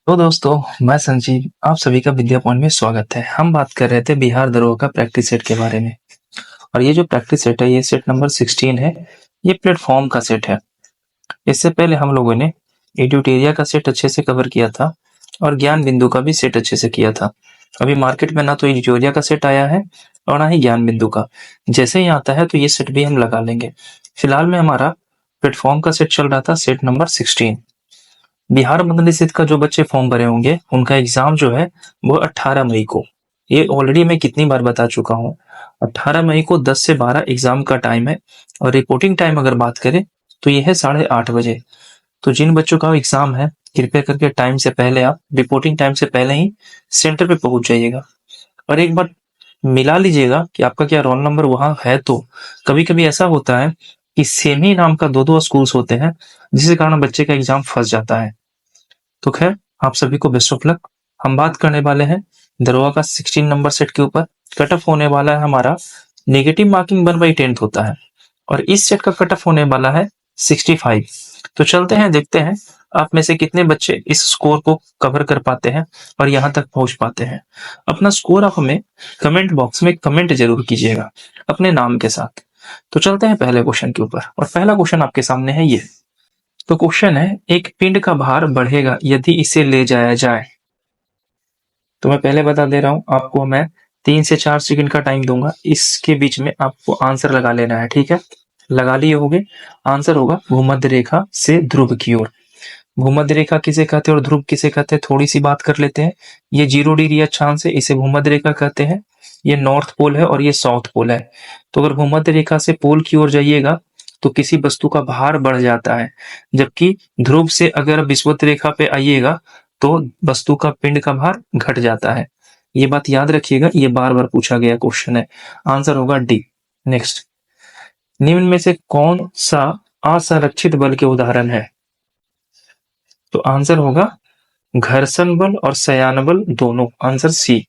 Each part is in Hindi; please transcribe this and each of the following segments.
तो दोस्तों, मैं संजीव, आप सभी का विद्या पॉइंट में स्वागत है। हम बात कर रहे थे बिहार दरोगा का प्रैक्टिस सेट के बारे में। और ये जो प्रैक्टिस सेट है, ये सेट नंबर 16 है। ये प्लेटफॉर्म का सेट है। इससे पहले हम लोगों ने एड्यूटेरिया का सेट अच्छे से कवर किया था और ज्ञान बिंदु का भी सेट अच्छे से किया था। अभी मार्केट में ना तो एड्यूटेरिया का सेट आया है और ना ही ज्ञान बिंदु का। जैसे ही आता है तो ये सेट भी हम लगा लेंगे। फिलहाल में हमारा प्लेटफॉर्म का सेट चल रहा था, सेट नंबर 16। बिहार मदनसित का जो बच्चे फॉर्म भरे होंगे, उनका एग्जाम जो है वो 18 मई को। ये ऑलरेडी मैं कितनी बार बता चुका हूँ। 18 मई को 10 से 12 एग्जाम का टाइम है। और रिपोर्टिंग टाइम अगर बात करें तो ये है 8:30 बजे। तो जिन बच्चों का एग्जाम है, कृपया करके टाइम से पहले आप रिपोर्टिंग टाइम से पहले ही सेंटर पे पहुंच जाइएगा। और एक बार मिला लीजिएगा कि आपका क्या रोल नंबर वहां है। तो कभी कभी ऐसा होता है कि सेम ही नाम का दो दो स्कूल्स होते हैं, जिसके कारण बच्चे का एग्जाम फंस जाता है। तो खैर, आप सभी को बेस्ट ऑफ लक। हम बात करने वाले हैं दरोगा का 16 नंबर सेट के ऊपर। कट ऑफ होने वाला है हमारा, नेगेटिव मार्किंग 1/10 होता है और इस सेट का कट ऑफ होने वाला है 65। तो चलते हैं, देखते हैं आप में से कितने बच्चे इस स्कोर को कवर कर पाते हैं और यहां तक पहुंच पाते हैं। अपना स्कोर आप हमें कमेंट बॉक्स में कमेंट जरूर कीजिएगा अपने नाम के साथ। तो चलते हैं पहले क्वेश्चन के ऊपर, और पहला क्वेश्चन आपके सामने है ये। तो क्वेश्चन है, एक पिंड का भार बढ़ेगा यदि इसे ले जाया जाए। तो मैं पहले बता दे रहा हूं आपको, मैं 3 से 4 सेकंड का टाइम दूंगा। इसके बीच में आपको आंसर लगा लेना है, ठीक है? लगा लिए होगे। आंसर होगा भूमध्य रेखा से ध्रुव की ओर। भूमध्य रेखा किसे कहते हैं और ध्रुव किसे कहते हैं, थोड़ी सी बात कर लेते हैं। ये 0 डिग्री अक्षांश है, इसे भूमध्य रेखा कहते हैं। ये नॉर्थ पोल है और ये साउथ पोल है। तो अगर भूमध्य रेखा से पोल की ओर जाइएगा तो किसी वस्तु का भार बढ़ जाता है, जबकि ध्रुव से अगर विषुवत रेखा पे आइएगा तो वस्तु का पिंड का भार घट जाता है। ये बात याद रखिएगा, ये बार बार पूछा गया क्वेश्चन है। आंसर होगा डी। नेक्स्ट, निम्न में से कौन सा असंरक्षित बल के उदाहरण है? तो आंसर होगा घर्षण बल और संयान बल दोनों। Answer C.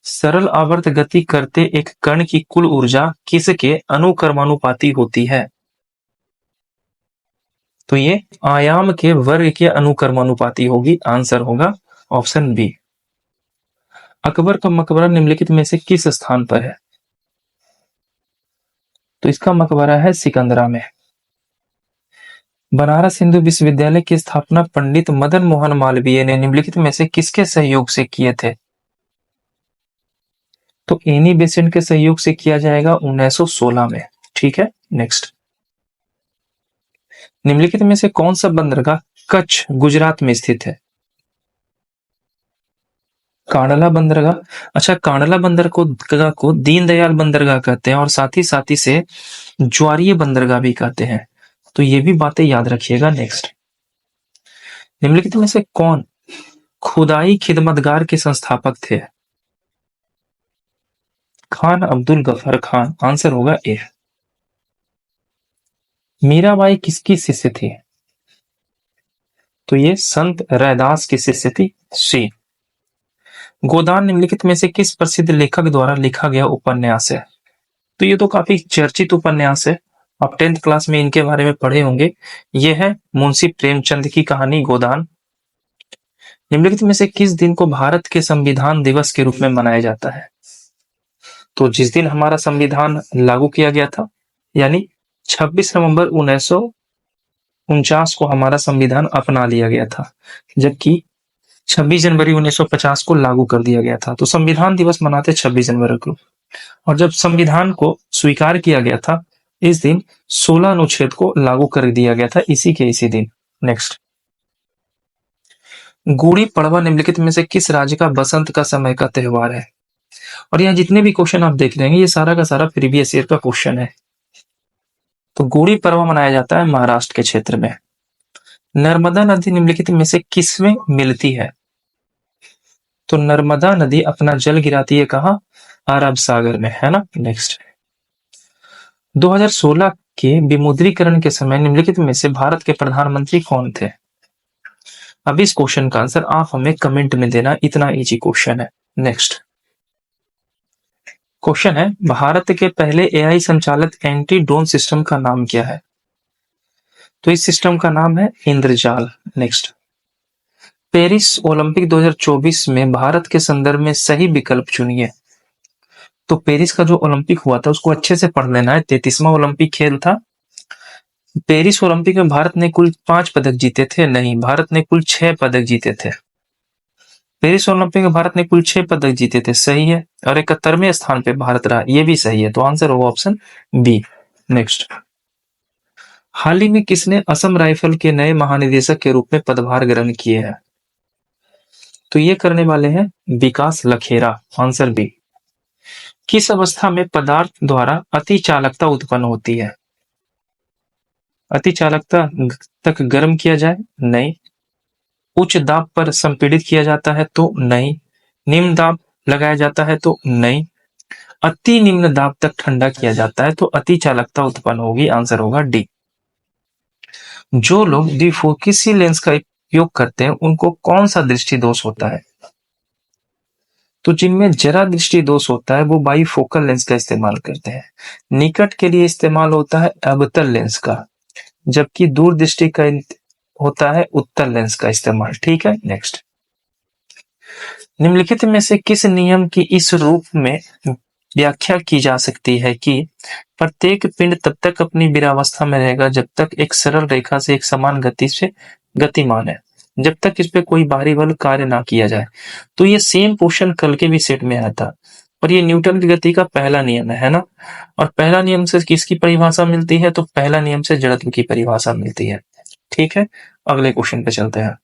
सरल आवर्त गति करते एक कण की कुल ऊर्जा किसके अनुक्रमानुपाती होती है? तो ये आयाम के वर्ग के अनुक्रमानुपाती होगी। आंसर होगा ऑप्शन बी। अकबर का मकबरा निम्नलिखित में से किस स्थान पर है? तो इसका मकबरा है सिकंदरा में। बनारस हिंदू विश्वविद्यालय की स्थापना पंडित मदन मोहन मालवीय ने निम्नलिखित में से किसके सहयोग से किए थे? तो एनी बेसेंट के सहयोग से किया जाएगा 1916 में। ठीक है, नेक्स्ट। निम्नलिखित में से कौन सा बंदरगाह कच्छ गुजरात में स्थित है? कांडला बंदरगाह। अच्छा, कांडला बंदरगाह को दीनदयाल बंदरगाह कहते हैं और साथ ही से ज्वारीय बंदरगाह भी कहते हैं। तो ये भी बातें याद रखिएगा। नेक्स्ट, निम्नलिखित में से कौन खुदाई खिदमतगार के संस्थापक थे? खान अब्दुल गफर खान। आंसर होगा ए। मीराबाई किसकी शिष्य थी? तो ये संत रैदास की शिष्य थी। सी। गोदान निम्नलिखित में से किस प्रसिद्ध लेखक द्वारा लिखा गया उपन्यास है? तो ये तो काफी चर्चित उपन्यास है, आप 10th क्लास में इनके बारे में पढ़े होंगे। ये है मुंशी प्रेमचंद की कहानी गोदान। निम्नलिखित में से किस दिन को भारत के संविधान दिवस के रूप में मनाया जाता है? तो जिस दिन हमारा संविधान लागू किया गया था, यानी 26 नवंबर 1949 को हमारा संविधान अपना लिया गया था, जबकि 26 जनवरी 1950 को लागू कर दिया गया था। तो संविधान दिवस मनाते 26 जनवरी को। और जब संविधान को स्वीकार किया गया था, इस दिन 16 अनुच्छेद को लागू कर दिया गया था, इसी दिन। नेक्स्ट, गुड़ी पड़वा निम्नलिखित में से किस राज्य का बसंत का समय का त्योहार है? और यहाँ जितने भी क्वेश्चन आप देख रहे हैं, ये सारा का सारा प्रीवियस ईयर का क्वेश्चन है। तो गुड़ी पड़वा मनाया जाता है महाराष्ट्र के क्षेत्र में। नर्मदा नदी निम्नलिखित में से किसमें मिलती है? तो नर्मदा नदी अपना जल गिराती है कहाँ? अरब सागर में, है ना। नेक्स्ट, 2016 के विमुद्रीकरण के समय निम्नलिखित में से भारत के प्रधानमंत्री कौन थे? अब इस क्वेश्चन का आंसर आप हमें कमेंट में देना, इतना इजी क्वेश्चन है। नेक्स्ट क्वेश्चन है, भारत के पहले एआई संचालित एंटी ड्रोन सिस्टम का नाम क्या है? तो इस सिस्टम का नाम है इंद्रजाल। नेक्स्ट, पेरिस ओलंपिक 2024 में भारत के संदर्भ में सही विकल्प चुनिए। तो पेरिस का जो ओलंपिक हुआ था उसको अच्छे से पढ़ लेना है। 33वां ओलंपिक खेल था। पेरिस ओलंपिक में भारत ने कुल 5 पदक जीते थे? नहीं, भारत ने कुल 6 पदक जीते थे। पेरिस ओलंपिक में भारत ने कुल 6 पदक जीते थे, सही है। और 71वें स्थान पे भारत रहा, ये भी सही है। तो आंसर होगा ऑप्शन बी। नेक्स्ट, हाल ही में किसने असम राइफल के नए महानिदेशक के रूप में पदभार ग्रहण किए हैं? तो ये करने वाले हैं विकास लखेरा। Answer B. किस अवस्था में पदार्थ द्वारा अति चालकता उत्पन्न होती है? अति चालकता तक गर्म किया जाए? नहीं। उच्च दाब पर संपीड़ित किया जाता है? तो नहीं। निम्न दाब लगाया जाता है? तो नहीं। अति निम्न दाब तक ठंडा किया जाता है तो अति चालकता उत्पन्न होगी। आंसर होगा डी। जो लोग द्विफोकसी लेंस का उपयोग करते हैं उनको कौन सा दृष्टि दोष होता है? तो जिनमें जरा दृष्टि दोष होता है वो बाईफोकल लेंस का इस्तेमाल करते हैं। निकट के लिए इस्तेमाल होता है अवतल लेंस का, जबकि दूर दृष्टि का होता है उत्तल लेंस का इस्तेमाल। ठीक है, नेक्स्ट, निम्नलिखित में से किस नियम की इस रूप में व्याख्या की जा सकती है कि प्रत्येक पिंड तब तक अपनी विरावस्था में रहेगा जब तक एक सरल रेखा से एक समान गति से गतिमान है, जब तक इस पे कोई बाहरी बल कार्य ना किया जाए। तो ये सेम क्वेश्चन कल के भी सेट में आया था और ये न्यूटन की गति का पहला नियम है ना। और पहला नियम से किसकी परिभाषा मिलती है? तो पहला नियम से जड़त्व की परिभाषा मिलती है। ठीक है, अगले क्वेश्चन पे चलते हैं।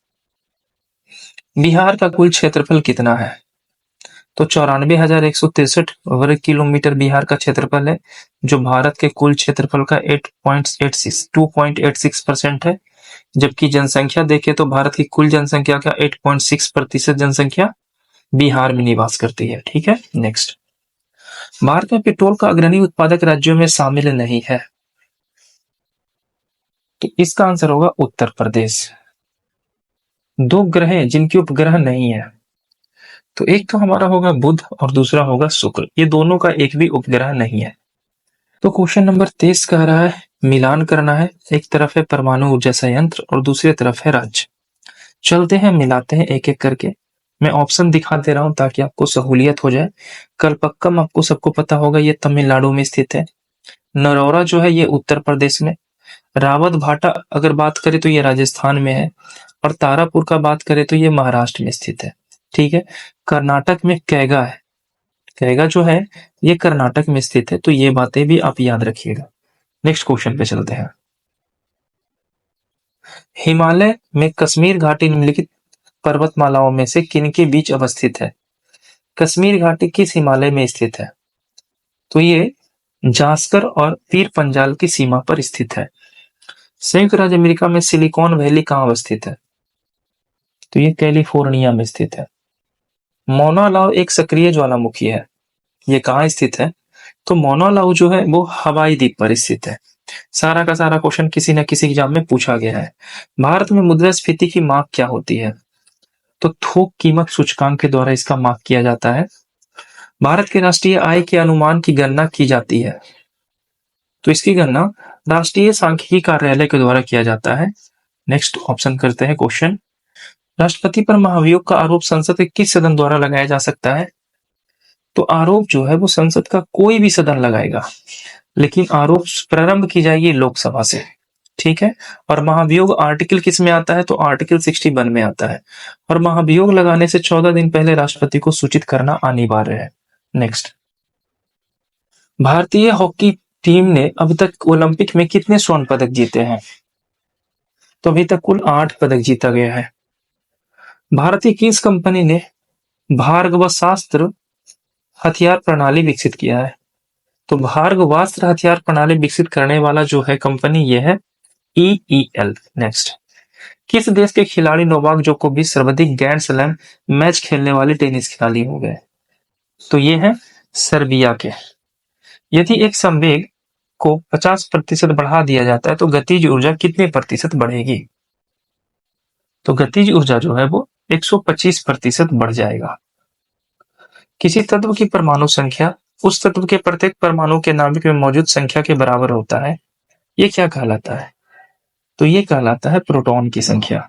बिहार का कुल क्षेत्रफल कितना है? तो 94,163 वर्ग किलोमीटर बिहार का क्षेत्रफल है, जो भारत के कुल क्षेत्रफल का 2.86% है। जबकि जनसंख्या देखें तो भारत की कुल जनसंख्या का 8.6% जनसंख्या बिहार में निवास करती है। ठीक है, नेक्स्ट, भारत में पेट्रोल का अग्रणी उत्पादक राज्यों में शामिल नहीं है। तो इसका आंसर होगा उत्तर प्रदेश। 2 ग्रह जिनके उपग्रह नहीं है, तो एक तो हमारा होगा बुध और दूसरा होगा शुक्र। ये दोनों का एक भी उपग्रह नहीं है। तो क्वेश्चन नंबर 23 कह रहा है मिलान करना है। एक तरफ है परमाणु ऊर्जा संयंत्र और दूसरी तरफ है राज्य। चलते हैं, मिलाते हैं एक एक करके। मैं ऑप्शन दिखा दे रहा हूं ताकि आपको सहूलियत हो जाए। कलपक्कम आपको सबको पता होगा, ये तमिलनाडु में स्थित है। नरौरा जो है ये उत्तर प्रदेश में। रावत भाटा अगर बात करें तो ये राजस्थान में है। और तारापुर का बात करें तो ये महाराष्ट्र में स्थित है। ठीक है, कर्नाटक में कैगा है। कैगा जो है ये कर्नाटक में स्थित है। तो ये बातें भी आप याद रखिएगा। नेक्स्ट क्वेश्चन पे चलते हैं। हिमालय में कश्मीर घाटी निम्नलिखित पर्वतमालाओं में से किन के बीच अवस्थित है? कश्मीर घाटी किस हिमालय में स्थित है? तो ये जास्कर और पीर पंजाल की सीमा पर स्थित है। संयुक्त राज्य अमेरिका में सिलिकॉन वैली कहाँ अवस्थित है? तो ये कैलिफोर्निया में स्थित है। मौना लाव एक सक्रिय ज्वालामुखी है, ये कहाँ स्थित है? तो मौना लाव जो है वो हवाई द्वीप पर स्थित है। सारा का सारा क्वेश्चन किसी न किसी एग्जाम में पूछा गया है। भारत में मुद्रास्फीति की माप क्या होती है? तो थोक कीमत सूचकांक के द्वारा इसका माप किया जाता है। भारत के राष्ट्रीय आय के अनुमान की गणना की जाती है, तो इसकी गणना राष्ट्रीय सांख्यिकी कार्यालय के द्वारा किया जाता है। नेक्स्ट ऑप्शन करते हैं क्वेश्चन, राष्ट्रपति पर महाभियोग का आरोप संसद के किस सदन द्वारा लगाया जा सकता है? तो आरोप जो है वो संसद का कोई भी सदन लगाएगा, लेकिन आरोप प्रारंभ की जाएगी लोकसभा से। ठीक है, और महाभियोग आर्टिकल किस में आता है? तो आर्टिकल 61 में आता है। और महाभियोग लगाने से 14 दिन पहले राष्ट्रपति को सूचित करना अनिवार्य है। नेक्स्ट, भारतीय हॉकी टीम ने अब तक ओलंपिक में कितने स्वर्ण पदक जीते हैं? तो अभी तक कुल 8 पदक जीता गया है। भारतीय किस कंपनी ने भार्गवास्त्र हथियार प्रणाली विकसित किया है? तो भार्गवास्त्र हथियार प्रणाली विकसित करने वाला जो है कंपनी ये है EEL। नेक्स्ट, किस देश के खिलाड़ी नोवाक जोकोविच सर्वाधिक ग्रैंड स्लैम मैच खेलने वाले टेनिस खिलाड़ी हो गए? तो ये है सर्बिया के। यदि एक संवेग को 50% बढ़ा दिया जाता है तो गतिज ऊर्जा कितने प्रतिशत बढ़ेगी? तो गतिज ऊर्जा जो है वो 125% बढ़ जाएगा। किसी तत्व की परमाणु संख्या उस तत्व के प्रत्येक परमाणु के नाभिक में मौजूद संख्या के बराबर होता है, ये क्या कहलाता है? तो ये कहलाता है प्रोटॉन की संख्या।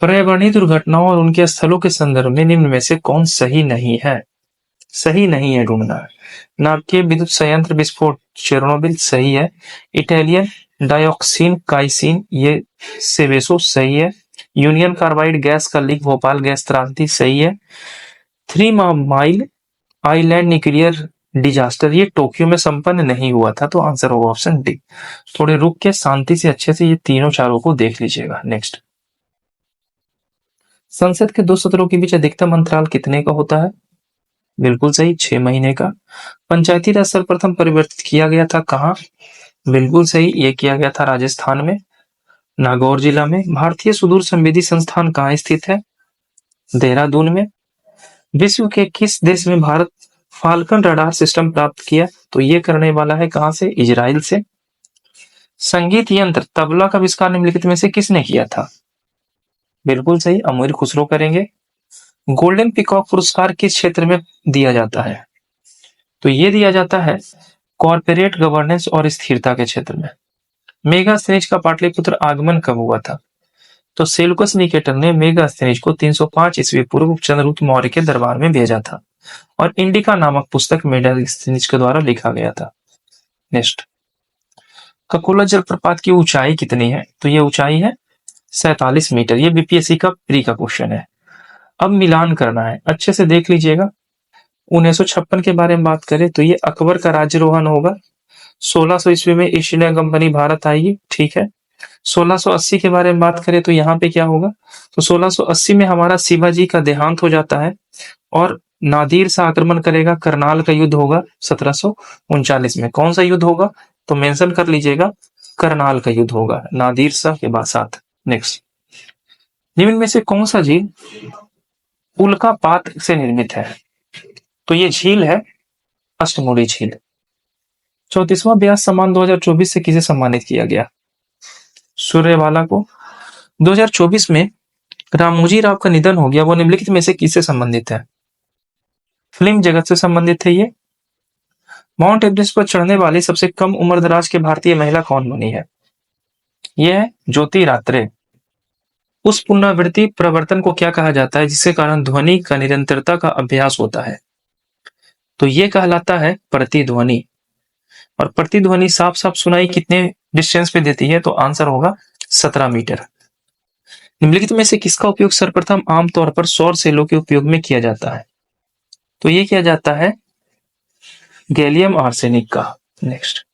पर्यावरणीय दुर्घटनाओं और उनके स्थलों के संदर्भ में निम्न में से कौन सही नहीं है? सही नहीं है ढूंढना है। नाभिकीय विद्युत संयंत्र विस्फोट चेरनोबिल सही है। इटालियन डायोक्सिन काइसिन ये सेवेसो सही है। यूनियन कार्बाइड गैस का लीक भोपाल गैस त्रासदी सही है। 3 माइल आइलैंड न्यूक्लियर डिजास्टर ये टोक्यो में संपन्न नहीं हुआ था, तो आंसर होगा ऑप्शन डी। थोड़े रुक के शांति से अच्छे से ये तीनों चारों को देख लीजिएगा। नेक्स्ट, संसद के 2 सत्रों के बीच अधिकतम अंतराल कितने का होता है? बिल्कुल सही, 6 महीने का। पंचायती राज सर्वप्रथम परिवर्तित किया गया था कहाँ? बिल्कुल सही, ये किया गया था राजस्थान में, नागौर जिला में। भारतीय सुदूर संवेदी संस्थान कहाँ स्थित है? देहरादून में। विश्व के किस देश में भारत फाल्कन रडार सिस्टम प्राप्त किया? तो ये करने वाला है कहां से? इजराइल से। संगीत यंत्र तबला का आविष्कार निम्नलिखित में से किसने किया था? बिल्कुल सही, अमीर खुसरो करेंगे। गोल्डन पीकॉक पुरस्कार किस क्षेत्र में दिया जाता है? तो ये दिया जाता है कॉर्पोरेट गवर्नेंस और स्थिरता के क्षेत्र में। मेगास्थनीज का पाटलिपुत्र आगमन कब हुआ था? तो सेल्यूकस निकेटर ने मेगास्थनीज को 305 ईस्वी पूर्व चंद्रगुप्त मौर्य के दरबार में भेजा था और इंडिका नामक पुस्तक मेगास्थनीज के द्वारा लिखा गया था। नेक्स्ट, ककोला जलप्रपात की ऊंचाई कितनी है? तो ये ऊंचाई है 47 मीटर। ये बीपीएससी का प्री का क्वेश्चन है। अब मिलान करना है, अच्छे से देख लीजिएगा। 1956 के बारे में बात करें तो ये अकबर का राज्यरोहण होगा। 1600 ईस्वी में ईस्ट इंडिया कंपनी भारत आएगी, ठीक है। 1680 के बारे में बात करें तो यहाँ पे क्या होगा? तो 1680 में हमारा शिवाजी का देहांत हो जाता है और नादिर शाह आक्रमण करेगा, करनाल का युद्ध होगा 1739 में। कौन सा युद्ध होगा? तो मेंशन कर लीजिएगा, करनाल का युद्ध होगा नादिर शाह के बाद साथ। नेक्स्ट, निम्न में से कौन सा झील उल्कापात से निर्मित है? तो ये झील है अष्टमुड़ी झील। 34वां ब्यास सम्मान 2024 से किसे सम्मानित किया गया? सूर्यवाला को। 2024 में रामोजी राव का निधन हो गया, वो निम्नलिखित में से किससे संबंधित है? फिल्म जगत से संबंधित है ये। माउंट एवरेस्ट पर चढ़ने वाली सबसे कम उम्र दराज की भारतीय महिला कौन बनी है? यह है ज्योति रात्रे। उस पुनरावृत्ति प्रवर्तन को क्या कहा जाता है जिसके कारण ध्वनि का निरंतरता का अभ्यास होता है? तो ये कहलाता है प्रतिध्वनि। और प्रतिध्वनि साफ साफ सुनाई कितने डिस्टेंस पे देती है? तो आंसर होगा 17 मीटर। निम्नलिखित में से किसका उपयोग सर्वप्रथम आमतौर पर सौर सेलों के उपयोग में किया जाता है? तो ये किया जाता है गैलियम आर्सेनिक का। नेक्स्ट,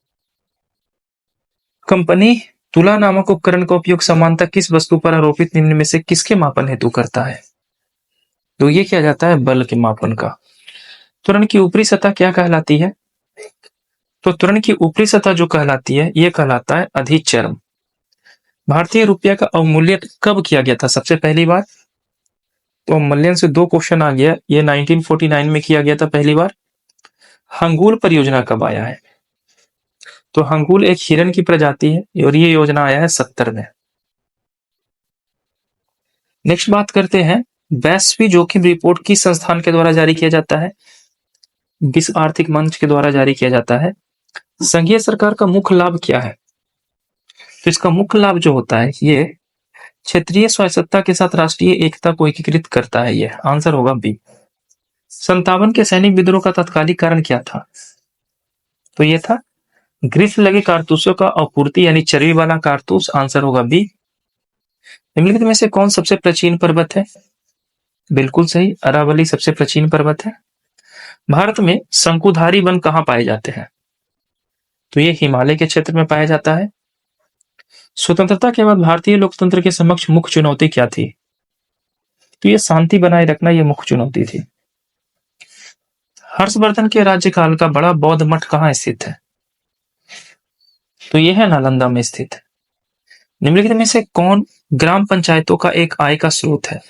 कंपनी तुला नामक उपकरण का उपयोग समानता किस वस्तु पर आरोपित निम्न में से किसके मापन हेतु करता है? तो ये किया जाता है बल के मापन का। त्वरण की ऊपरी सतह क्या कहलाती है? तो त्वरण की ऊपरी सतह जो कहलाती है ये कहलाता है अधिचर्म। भारतीय रुपया का अवमूल्यन कब किया गया था सबसे पहली बार? तो अवमूल्यन से 2 क्वेश्चन आ गया। ये 1949 में किया गया था पहली बार। हंगुल परियोजना कब आया है? तो हंगुल एक हिरन की प्रजाति है और ये योजना आया है 70 में। नेक्स्ट बात करते हैं, वैश्विक जोखिम रिपोर्ट किस संस्थान के द्वारा जारी किया जाता है? विश्व आर्थिक मंच के द्वारा जारी किया जाता है। संघीय सरकार का मुख्य लाभ क्या है? तो इसका मुख्य लाभ जो होता है ये क्षेत्रीय स्वायत्तता के साथ राष्ट्रीय एकता को एकीकृत करता है। ये आंसर होगा बी। 57 के सैनिक विद्रोह का तत्कालिक कारण क्या था? तो ये था ग्रीस लगे कारतूसों का अपूर्ति यानी चर्बी वाला कारतूस। आंसर होगा बी। निम्नलिखित में से कौन सबसे प्राचीन पर्वत है? बिल्कुल सही, अरावली सबसे प्राचीन पर्वत है। भारत में शंकुधारी वन कहाँ पाए जाते हैं? तो ये हिमालय के क्षेत्र में पाया जाता है। स्वतंत्रता के बाद भारतीय लोकतंत्र के समक्ष मुख्य चुनौती क्या थी? तो ये शांति बनाए रखना ये मुख्य चुनौती थी। हर्षवर्धन के राज्यकाल का बड़ा बौद्ध मठ कहाँ स्थित है? तो यह है नालंदा में स्थित। निम्नलिखित में से कौन ग्राम पंचायतों का एक आय का स्रोत है?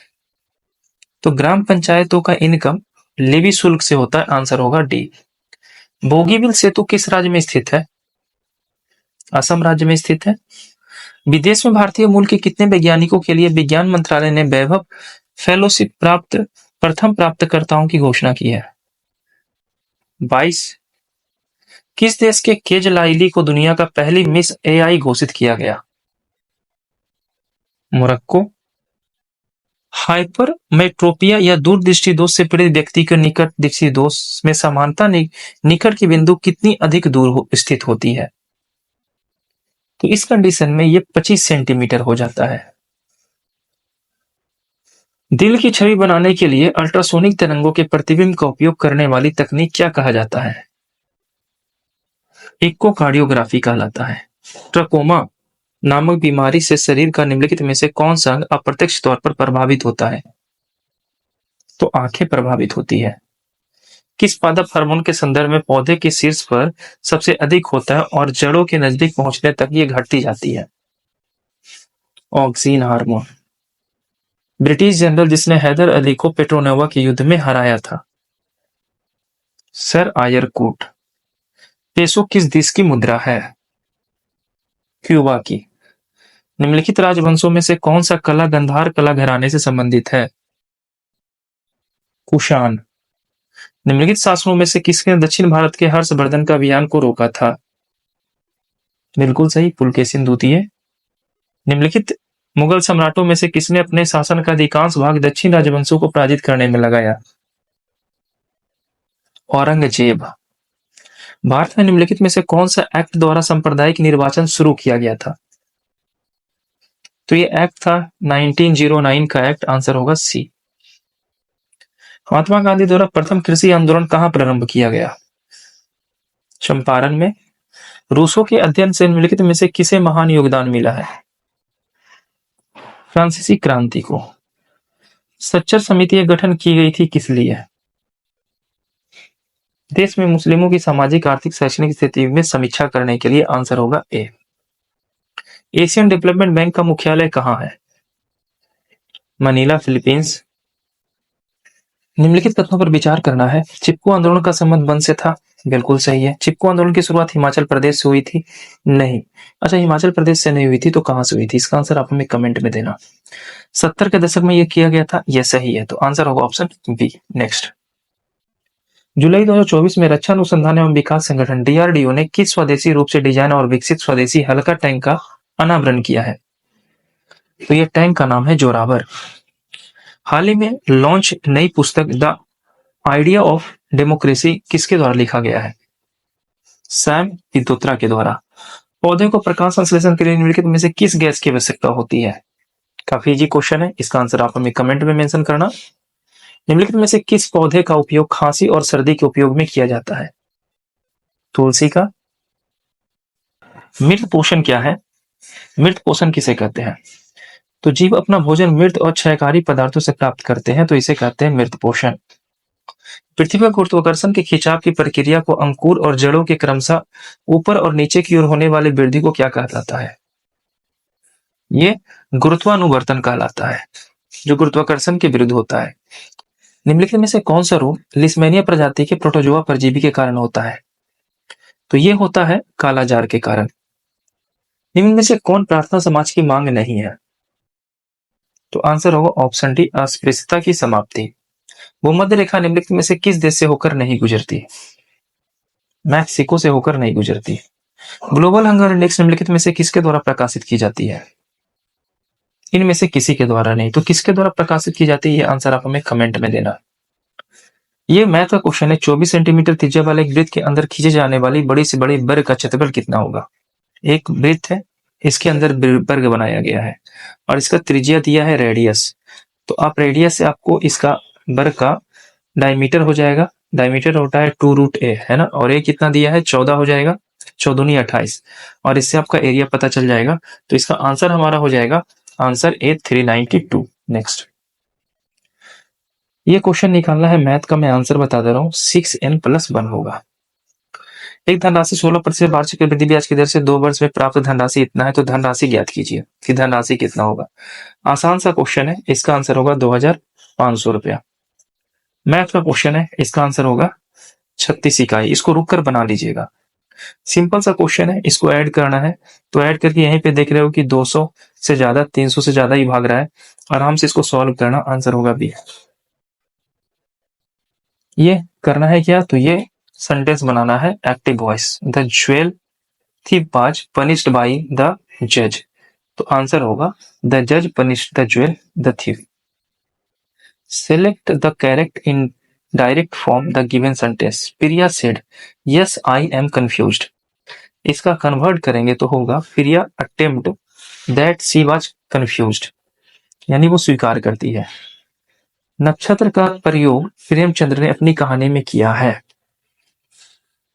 तो ग्राम पंचायतों का इनकम लेवी शुल्क से होता है। आंसर होगा डी। बोगीबिल सेतु किस राज्य में स्थित है? असम राज्य में स्थित है। विदेश में भारतीय मूल के कितने वैज्ञानिकों के लिए विज्ञान मंत्रालय ने वैभव फेलोशिप प्राप्त प्रथम प्राप्तकर्ताओं की घोषणा की है? 22। किस देश के केज लाइली को दुनिया का पहली मिस एआई घोषित किया गया? मोरक्को। हाइपरमेट्रोपिया या दूरदृष्टि दोष से पीड़ित व्यक्ति के निकट दृष्टि दोष में समानता निकट की बिंदु कितनी अधिक दूर स्थित होती है? तो इस कंडीशन में ये 25 सेंटीमीटर हो जाता है। दिल की छवि बनाने के लिए अल्ट्रासोनिक तरंगों के प्रतिबिंब का उपयोग करने वाली तकनीक क्या कहा जाता है? इकोकार्डियोग्राफी कहलाता है। ट्रकोमा नामक बीमारी से शरीर का निम्नलिखित में से कौन सा अंग अप्रत्यक्ष तौर पर प्रभावित होता है? तो आंखें प्रभावित होती है। किस पादप हार्मोन के संदर्भ में पौधे के शीर्ष पर सबसे अधिक होता है और जड़ों के नजदीक पहुंचने तक ये घटती जाती है? Oxygen hormone. ब्रिटिश जनरल जिसने हैदर अली को पेट्रोनेवा के युद्ध में हराया था? सर आयर कूट। पेसो किस देश की मुद्रा है? क्यूबा की। निम्नलिखित राजवंशों में से कौन सा कला गंधार कला घराने से संबंधित है? कुषाण। निम्नलिखित शासकों में से किसने दक्षिण भारत के हर्षवर्धन का अभियान को रोका था? बिल्कुल सही, पुलकेशिन द्वितीय। निम्नलिखित मुगल सम्राटों में से किसने अपने शासन का अधिकांश भाग दक्षिण राजवंशों को पराजित करने में लगाया? औरंगजेब। भारत में निम्नलिखित में से कौन सा एक्ट द्वारा सांप्रदायिक निर्वाचन शुरू किया गया था? तो ये एक्ट था 1909 का एक्ट। आंसर होगा सी। महात्मा गांधी द्वारा प्रथम कृषि आंदोलन कहां प्रारंभ किया गया? चंपारण में। रूसों के अध्ययन से निम्नलिखित में से किसे महान योगदान मिला है? फ्रांसीसी क्रांति को। सच्चर समिति गठन की गई थी किस लिए? देश में मुस्लिमों की सामाजिक आर्थिक शैक्षणिक स्थिति में समीक्षा करने के लिए। आंसर होगा ए। एशियन डेवलपमेंट बैंक का मुख्यालय कहां है? Manila, Philippines. निम्नलिखित तथ्यों पर विचार करना है। चिपको आंदोलन का संबंध वन से था। बिल्कुल सही है। चिपको आंदोलन की शुरुआत हिमाचल प्रदेश से हुई थी? नहीं। अच्छा, हिमाचल प्रदेश से नहीं हुई थी तो कहां से हुई थी? इसका आंसर आप हमें कमेंट में देना। 70 के दशक में यह किया गया था। यह सही है, तो आंसर होगा ऑप्शन बी। नेक्स्ट। जुलाई 2024 में रक्षा अनुसंधान एवं विकास संगठन डीआरडीओ ने किस स्वदेशी रूप से डिजाइन और विकसित स्वदेशी हल्का टैंक का अनावरण किया है? तो यह टैंक का नाम है जोरावर। हाल ही में लॉन्च नई पुस्तक द आइडिया ऑफ डेमोक्रेसी किसके द्वारा लिखा गया है? सैम पित्रोदा के द्वारा। पौधे को प्रकाश संश्लेषण के लिए निम्नलिखित में से किस गैस की आवश्यकता होती है? काफी इजी क्वेश्चन है, इसका आंसर आप हमें कमेंट में मेंशन करना। निम्नलिखित में से किस पौधे का उपयोग खांसी और सर्दी के उपयोग में किया जाता है? तुलसी का। मृत पोषण क्या है? मृत पोषण किसे कहते हैं? तो जीव अपना भोजन मृत और क्षयकारी पदार्थों से प्राप्त करते हैं, तो इसे कहते हैं मृत पोषण। पृथ्वी का गुरुत्वाकर्षण के खिंचाव की प्रक्रिया को अंकुर और जड़ों के क्रमशः ऊपर और नीचे की ओर होने वाली वृद्धि को क्या कहा जाता है? ये गुरुत्वानुवर्तन कहलाता है, जो गुरुत्वाकर्षण के विरुद्ध होता है। निम्नलिखित में से कौन सा रोग लिस्मेनिया प्रजाति के प्रोटोजोआ परजीवी के कारण होता है? तो ये होता है कालाजार के कारण। निम्न में से कौन प्रार्थना समाज की मांग नहीं है? तो आंसर होगा ऑप्शन डी, अस्पृश्यता की समाप्ति। भूमध्य रेखा निम्नलिखित में से किस देश से होकर नहीं गुजरती? मैक्सिको से होकर नहीं गुजरती। ग्लोबल हंगर इंडेक्स निम्नलिखित में से किसके द्वारा प्रकाशित की जाती है? इनमें से किसी के द्वारा नहीं, तो किसके द्वारा प्रकाशित की जाती है? ये आंसर आप हमें कमेंट में देना। ये मैथ का क्वेश्चन है। 24 सेंटीमीटर त्रिज्या वाले एक वृत्त के अंदर खींचे जाने वाली बड़ी से बड़ी वर्ग का क्षेत्रफल कितना होगा? एक वृत्त है, इसके अंदर वर्ग बनाया गया है और इसका त्रिज्या दिया है रेडियस। तो आप रेडियस से आपको इसका वर्ग का डायमीटर हो जाएगा। डायमीटर होता है 2√a, है ना, और a कितना दिया है? 14 हो जाएगा। 14 28, और इससे आपका एरिया पता चल जाएगा। तो इसका आंसर हमारा हो जाएगा आंसर ए 392। नेक्स्ट। ये क्वेश्चन निकालना है मैथ का, मैं आंसर बता दे रहा हूँ। 6n+1 होगा। एक धनराशि 16% वार्षिक वृद्धि ब्याज की दर से 2 वर्ष में प्राप्त धनराशि इतना है, तो धनराशि ज्ञात कीजिए कि धनराशि कितना होगा। आसान सा क्वेश्चन है, इसका आंसर होगा 2500 रुपया। मैथ का क्वेश्चन है, इसका आंसर होगा 36 इकाई। इसको रुक कर बना लीजिएगा। सिंपल सा क्वेश्चन है, इसको ऐड करना है, तो ऐड करके यहीं पे देख रहे हो कि 200 से ज्यादा 300 से ज्यादा ही भाग रहा है। आराम से इसको सॉल्व करना, आंसर होगा बी। ये करना है क्या? तो ये सेंटेंस बनाना है active voice. The jewel thief was punished by the जज। तो आंसर होगा द जज punished the jewel the thief. Select the correct indirect form the given sentence. Priya said yes I am confused. इसका कन्वर्ट करेंगे तो होगा Priya attempt that she was confused, यानी वो स्वीकार करती है। नक्षत्र का प्रयोग प्रेमचंद्र ने अपनी कहानी में किया है।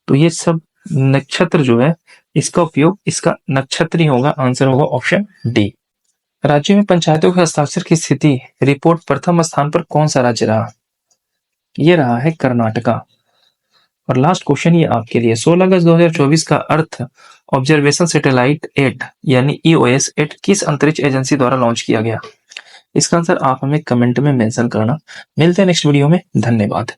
तो ये सब नक्षत्र जो है इसका उपयोग, इसका नक्षत्र ही होगा, आंसर होगा ऑप्शन डी। राज्य में पंचायतों के हस्ताक्षर की स्थिति रिपोर्ट प्रथम स्थान पर कौन सा राज्य रहा? ये रहा है कर्नाटका। और लास्ट क्वेश्चन ये आपके लिए, 16 अगस्त 2024 का अर्थ ऑब्जर्वेशन सैटेलाइट 8 यानी EOS 8 किस अंतरिक्ष एजेंसी द्वारा लॉन्च किया गया? इसका आंसर आप हमें कमेंट में मेंशन करना। मिलते हैं नेक्स्ट वीडियो में, धन्यवाद।